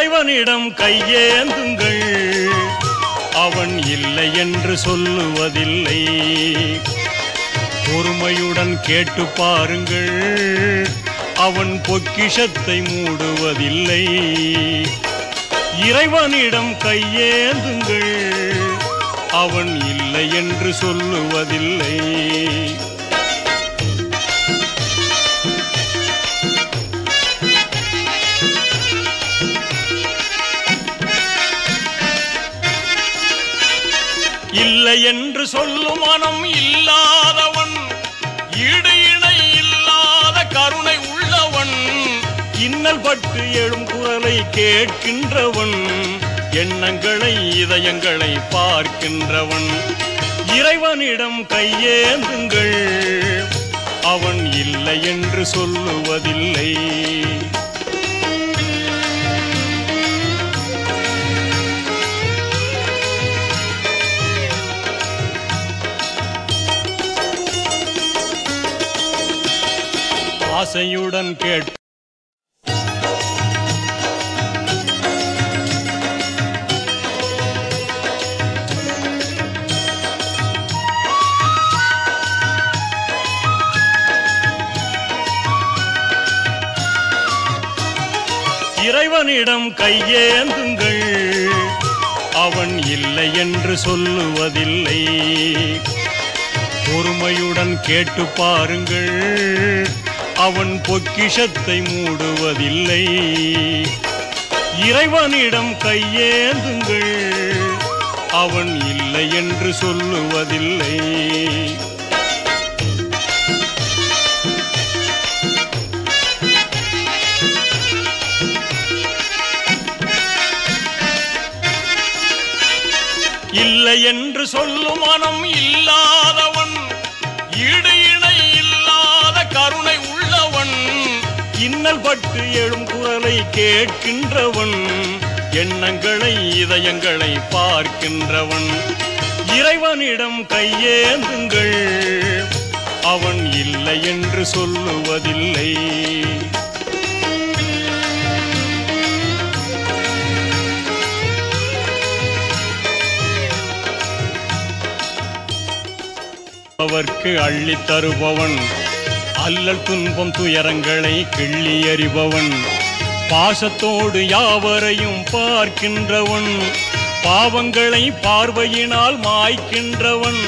இறைவனிடம் கையேந்துங்கள், அவன் இல்லை என்று சொல்லுவதில்லை. பொறுமையுடன் கேட்டு பாருங்கள், அவன் பொக்கிஷத்தை மூடுவதில்லை. இறைவனிடம் கையேந்துங்கள், அவன் இல்லை என்று சொல்லுவதில்லை. இல்லை என்று சொல்லும் மனம் இல்லாதவன், ஈடு இணை இல்லாத கருணை உள்ளவன், இன்னல் பட்டு எழும் குரலை கேட்கின்றவன், எண்ணங்களை இதயங்களை பார்க்கின்றவன். இறைவனிடம் கையேந்துங்கள், அவன் இல்லை என்று சொல்லுவதில்லை. ஆசையுடன் கேட்ப இறைவனிடம் கையேந்துங்கள், அவன் இல்லை என்று சொல்லுவதில்லை. பொறுமையுடன் கேட்டு பாருங்கள், அவன் பொக்கிஷத்தை மூடுவதில்லை. இறைவனிடம் கையேந்துங்கள், அவன் இல்லை என்று சொல்லுவதில்லை. இல்லை என்று சொல்லும் மனம் இல்லாதவன், ஈடு இணை இல்லாத கருணை உள்ளவன், இன்னல் பட்டு எழும் குரலை கேட்கின்றவன், எண்ணங்களை இதயங்களை பார்க்கின்றவன். இறைவனிடம் கையேந்துங்கள், அவன் இல்லை என்று சொல்லுவதில்லை. அவர்க்கு அள்ளி தருபவன், அல்லல் துன்பம் துயரங்களை கிள்ளி எறிபவன், பாசத்தோடு யாவரையும் பார்க்கின்றவன், பாவங்களை பார்வையினால் மாய்க்கின்றவன்.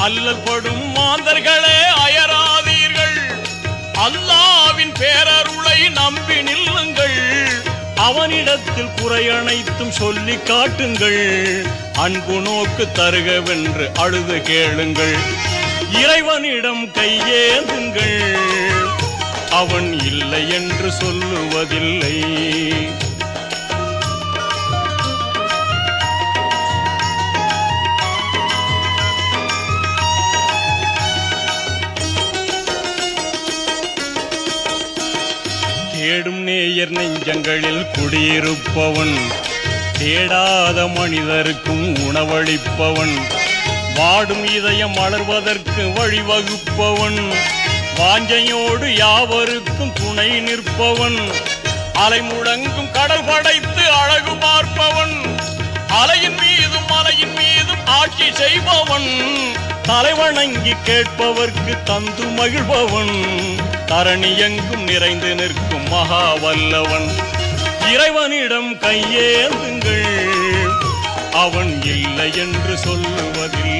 அல்லல் படும் மாந்தர்களே அயராதீர்கள், அல்லாவின் பேரருளை நம்பி நில்லுங்கள். அவனிடத்தில் குறை அனைத்தும் சொல்லி காட்டுங்கள், அன்பு நோக்கு தருகவென்று அழுது கேளுங்கள். இறைவனிடம் கையேந்துங்கள், அவன் இல்லை என்று சொல்லுவதில்லை. தேடும் நேயர் நெஞ்சங்களில் குடியிருப்பவன், தேடாத மனிதருக்கும் உணவளிப்பவன், வாடும் இதயம் வளர்வதற்கு வழிவகுப்பவன், வாஞ்சையோடு யாவருக்கும் துணை நிற்பவன், அலை முழங்கும் கடல் படைத்து அழகு பார்ப்பவன், அலையின் மீதும் மலையின் மீதும் ஆட்சி செய்பவன், தலைவணங்கி கேட்பவர்க்கு தந்து மகிழ்பவன், தரணி எங்கும் நிறைந்து நிற்கும் மகா வல்லவன். இறைவனிடம் கையேந்துங்கள், அவன் இல்லை என்று சொல்லுவதில்லை.